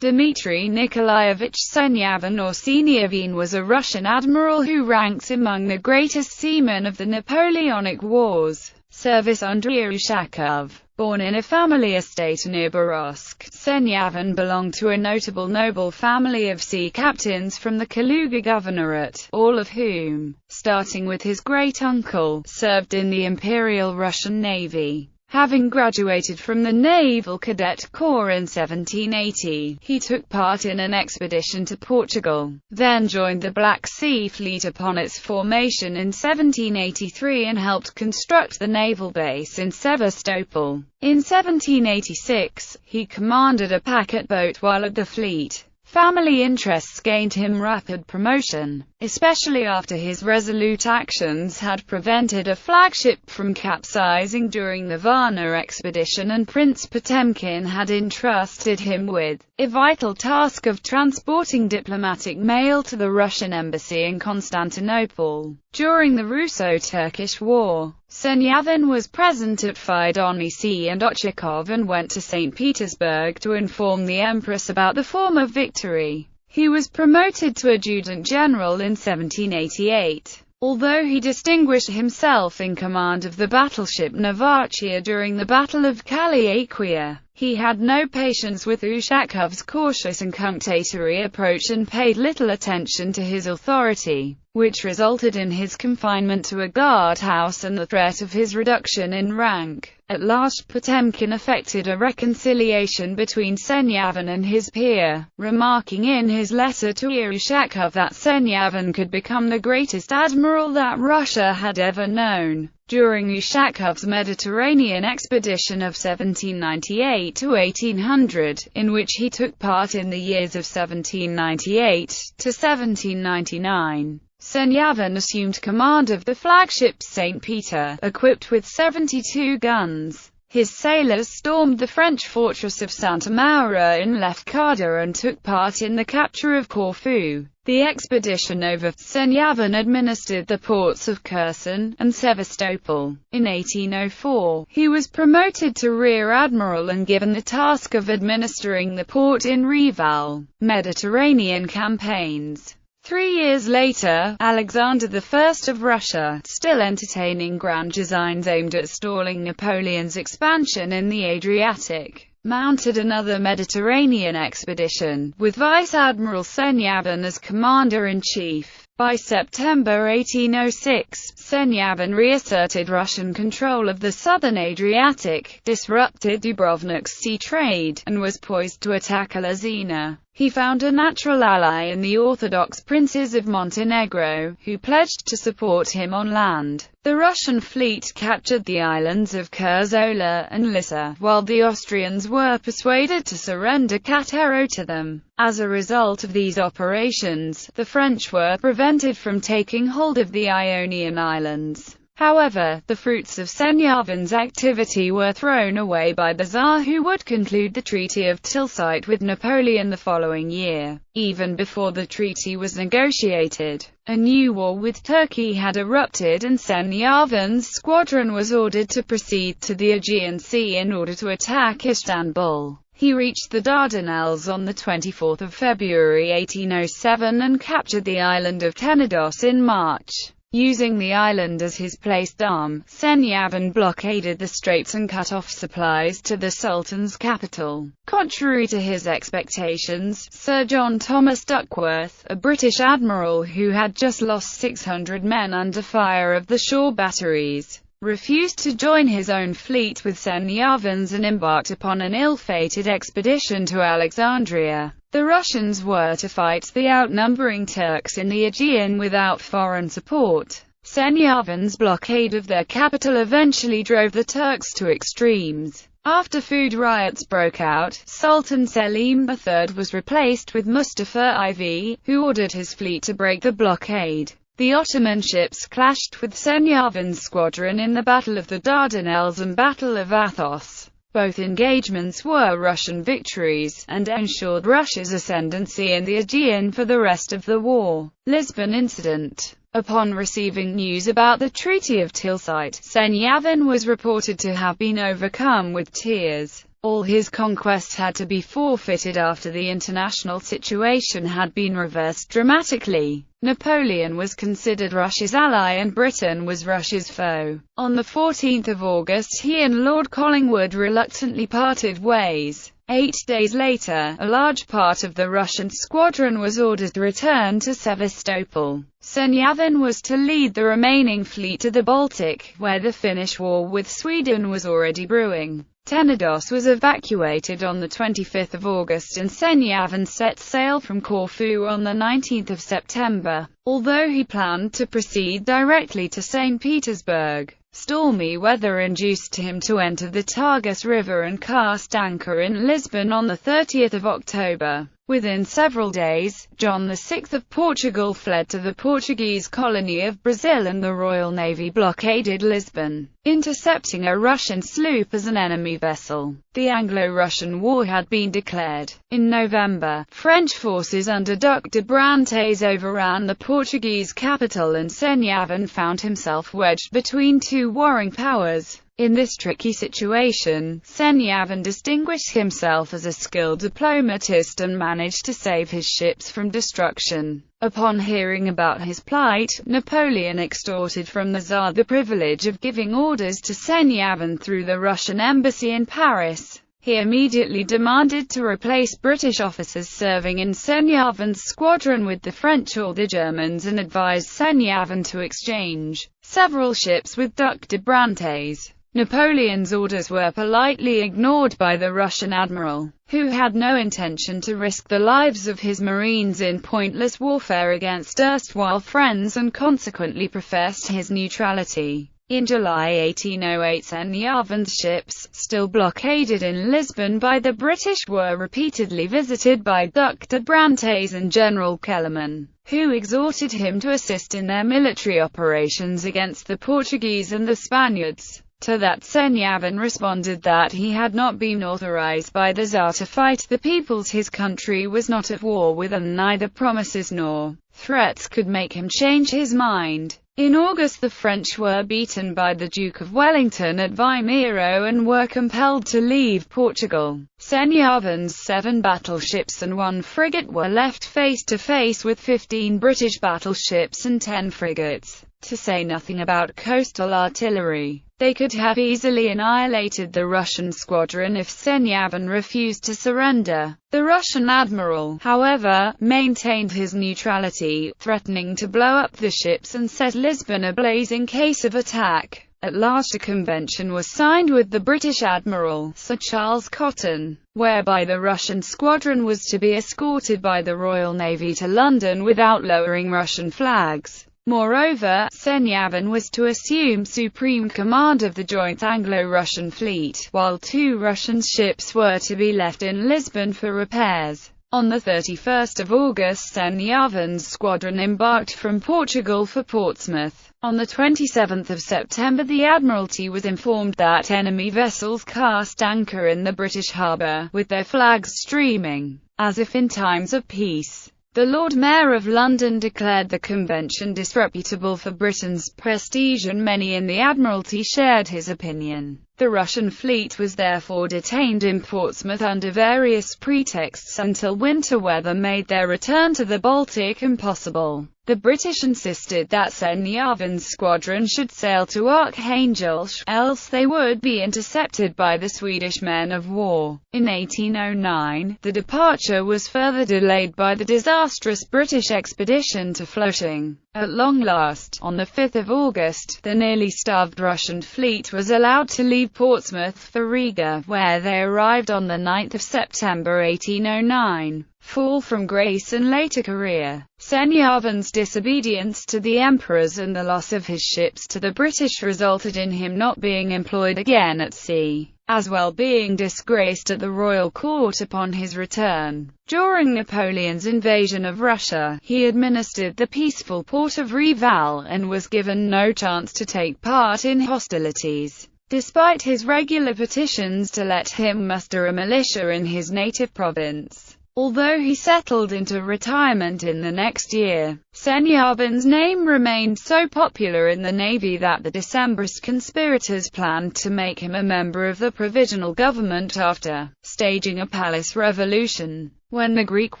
Dmitry Nikolaevich Senyavin, or Senyavin, was a Russian admiral who ranks among the greatest seamen of the Napoleonic Wars. Service under Ushakov. Born in a family estate near Borovsk, Senyavin belonged to a notable noble family of sea captains from the Kaluga Governorate, all of whom, starting with his great-uncle, served in the Imperial Russian Navy. Having graduated from the Naval Cadet Corps in 1780, he took part in an expedition to Portugal, then joined the Black Sea Fleet upon its formation in 1783 and helped construct the naval base in Sevastopol. In 1786, he commanded a packet boat while at the fleet. Family interests gained him rapid promotion, especially after his resolute actions had prevented a flagship from capsizing during the Varna expedition, and Prince Potemkin had entrusted him with a vital task of transporting diplomatic mail to the Russian embassy in Constantinople. During the Russo-Turkish War, Senyavin was present at Fyodonisi and Ochakov and went to St. Petersburg to inform the Empress about the former victory. He was promoted to adjutant general in 1788. Although he distinguished himself in command of the battleship Novatia during the Battle of Kalliaquia, he had no patience with Ushakov's cautious and cunctatory approach and paid little attention to his authority, which resulted in his confinement to a guardhouse and the threat of his reduction in rank. At last Potemkin effected a reconciliation between Senyavin and his peer, remarking in his letter to Ushakov that Senyavin could become the greatest admiral that Russia had ever known. During Ushakov's Mediterranean expedition of 1798 to 1800, in which he took part in the years of 1798 to 1799, Senyavin assumed command of the flagship St. Peter, equipped with 72 guns. His sailors stormed the French fortress of Santa Maura in Lefkada and took part in the capture of Corfu. The expedition over, Senyavin administered the ports of Kherson and Sevastopol. In 1804, he was promoted to rear admiral and given the task of administering the port in Reval. Mediterranean campaigns. 3 years later, Alexander I of Russia, still entertaining grand designs aimed at stalling Napoleon's expansion in the Adriatic, mounted another Mediterranean expedition, with Vice Admiral Senyavin as commander-in-chief. By September 1806, Senyavin reasserted Russian control of the southern Adriatic, disrupted Dubrovnik's sea trade, and was poised to attack Alazina. He found a natural ally in the Orthodox princes of Montenegro, who pledged to support him on land. The Russian fleet captured the islands of Kurzola and Lissa, while the Austrians were persuaded to surrender Katero to them. As a result of these operations, the French were prevented from taking hold of the Ionian Islands. However, the fruits of Senyavin's activity were thrown away by the Tsar, who would conclude the Treaty of Tilsit with Napoleon the following year. Even before the treaty was negotiated, a new war with Turkey had erupted, and Senyavin's squadron was ordered to proceed to the Aegean Sea in order to attack Istanbul. He reached the Dardanelles on 24 February 1807 and captured the island of Tenedos in March. Using the island as his place d'armes, Senyavin blockaded the straits and cut off supplies to the Sultan's capital. Contrary to his expectations, Sir John Thomas Duckworth, a British admiral who had just lost 600 men under fire of the shore batteries, refused to join his own fleet with Senyavin's and embarked upon an ill-fated expedition to Alexandria. The Russians were to fight the outnumbering Turks in the Aegean without foreign support. Senyavin's blockade of their capital eventually drove the Turks to extremes. After food riots broke out, Sultan Selim III was replaced with Mustafa IV, who ordered his fleet to break the blockade. The Ottoman ships clashed with Senyavin's squadron in the Battle of the Dardanelles and Battle of Athos. Both engagements were Russian victories, and ensured Russia's ascendancy in the Aegean for the rest of the war. Lisbon Incident. Upon receiving news about the Treaty of Tilsit, Senyavin was reported to have been overcome with tears. All his conquests had to be forfeited after the international situation had been reversed dramatically. Napoleon was considered Russia's ally and Britain was Russia's foe. On the 14th of August he and Lord Collingwood reluctantly parted ways. 8 days later, a large part of the Russian squadron was ordered to return to Sevastopol. Senyavin was to lead the remaining fleet to the Baltic, where the Finnish war with Sweden was already brewing. Tenedos was evacuated on the 25th of August and Senyavin set sail from Corfu on the 19th of September. Although he planned to proceed directly to St. Petersburg, stormy weather induced him to enter the Tagus River and cast anchor in Lisbon on the 30th of October. Within several days, John VI of Portugal fled to the Portuguese colony of Brazil and the Royal Navy blockaded Lisbon, intercepting a Russian sloop as an enemy vessel. The Anglo-Russian War had been declared. In November, French forces under Duc de Brantes overran the Portuguese capital and Senyavin found himself wedged between two warring powers. In this tricky situation, Senyavin distinguished himself as a skilled diplomatist and managed to save his ships from destruction. Upon hearing about his plight, Napoleon extorted from the Tsar the privilege of giving orders to Senyavin through the Russian embassy in Paris. He immediately demanded to replace British officers serving in Senyavin's squadron with the French or the Germans and advised Senyavin to exchange several ships with Duc de Brantes. Napoleon's orders were politely ignored by the Russian admiral, who had no intention to risk the lives of his marines in pointless warfare against erstwhile friends and consequently professed his neutrality. In July 1808 Senyavin's ships, still blockaded in Lisbon by the British, were repeatedly visited by Duc de Brantes and General Kellerman, who exhorted him to assist in their military operations against the Portuguese and the Spaniards. To that Senyavin responded that he had not been authorized by the Tsar to fight the peoples his country was not at war with and neither promises nor threats could make him change his mind. In August the French were beaten by the Duke of Wellington at Vimeiro and were compelled to leave Portugal. Senyavin's 7 battleships and 1 frigate were left face to face with 15 British battleships and 10 frigates, to say nothing about coastal artillery. They could have easily annihilated the Russian squadron if Senyavin refused to surrender. The Russian admiral, however, maintained his neutrality, threatening to blow up the ships and set Lisbon ablaze in case of attack. At last a convention was signed with the British Admiral, Sir Charles Cotton, whereby the Russian squadron was to be escorted by the Royal Navy to London without lowering Russian flags. Moreover, Senyavin was to assume supreme command of the joint Anglo-Russian fleet, while 2 Russian ships were to be left in Lisbon for repairs. On the 31st of August Senyavin's squadron embarked from Portugal for Portsmouth. On the 27th of September the Admiralty was informed that enemy vessels cast anchor in the British harbour, with their flags streaming, as if in times of peace. The Lord Mayor of London declared the convention disreputable for Britain's prestige and many in the Admiralty shared his opinion. The Russian fleet was therefore detained in Portsmouth under various pretexts until winter weather made their return to the Baltic impossible. The British insisted that Senyavin's squadron should sail to Archangel, else they would be intercepted by the Swedish men of war. In 1809, the departure was further delayed by the disastrous British expedition to Flushing. At long last, on the 5th of August, the nearly starved Russian fleet was allowed to leave Portsmouth for Riga, where they arrived on the 9th of September 1809. Fall from grace and later career. Senyavin's disobedience to the emperors and the loss of his ships to the British resulted in him not being employed again at sea, as well being disgraced at the royal court upon his return. During Napoleon's invasion of Russia, he administered the peaceful port of Reval and was given no chance to take part in hostilities. Despite his regular petitions to let him muster a militia in his native province, Although he settled into retirement in the next year, Senyavin's name remained so popular in the Navy that the Decembrist conspirators planned to make him a member of the provisional government after staging a palace revolution. When the Greek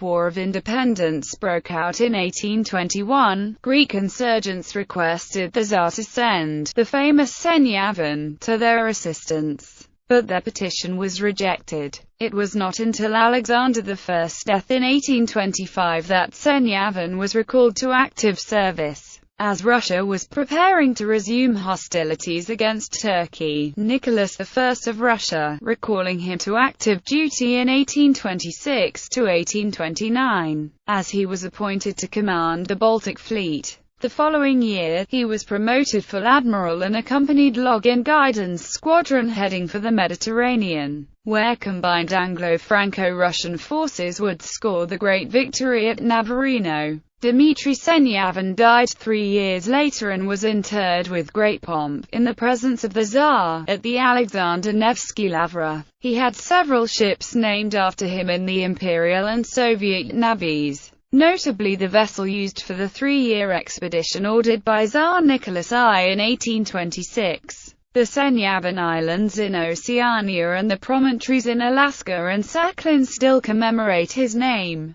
War of Independence broke out in 1821, Greek insurgents requested the Tsar to send the famous Senyavin to their assistance, but their petition was rejected. It was not until Alexander I's death in 1825 that Senyavin was recalled to active service. As Russia was preparing to resume hostilities against Turkey, Nicholas I of Russia, recalling him to active duty in 1826 to 1829, as he was appointed to command the Baltic Fleet. The following year, he was promoted full admiral and accompanied Login Guidance Squadron heading for the Mediterranean, where combined Anglo-Franco-Russian forces would score the great victory at Navarino. Dmitry Senyavin died 3 years later and was interred with great pomp, in the presence of the Tsar, at the Alexander Nevsky Lavra. He had several ships named after him in the Imperial and Soviet navies, notably the vessel used for the 3-year expedition ordered by Tsar Nicholas I in 1826. The Senyavin Islands in Oceania and the promontories in Alaska and Sakhalin still commemorate his name.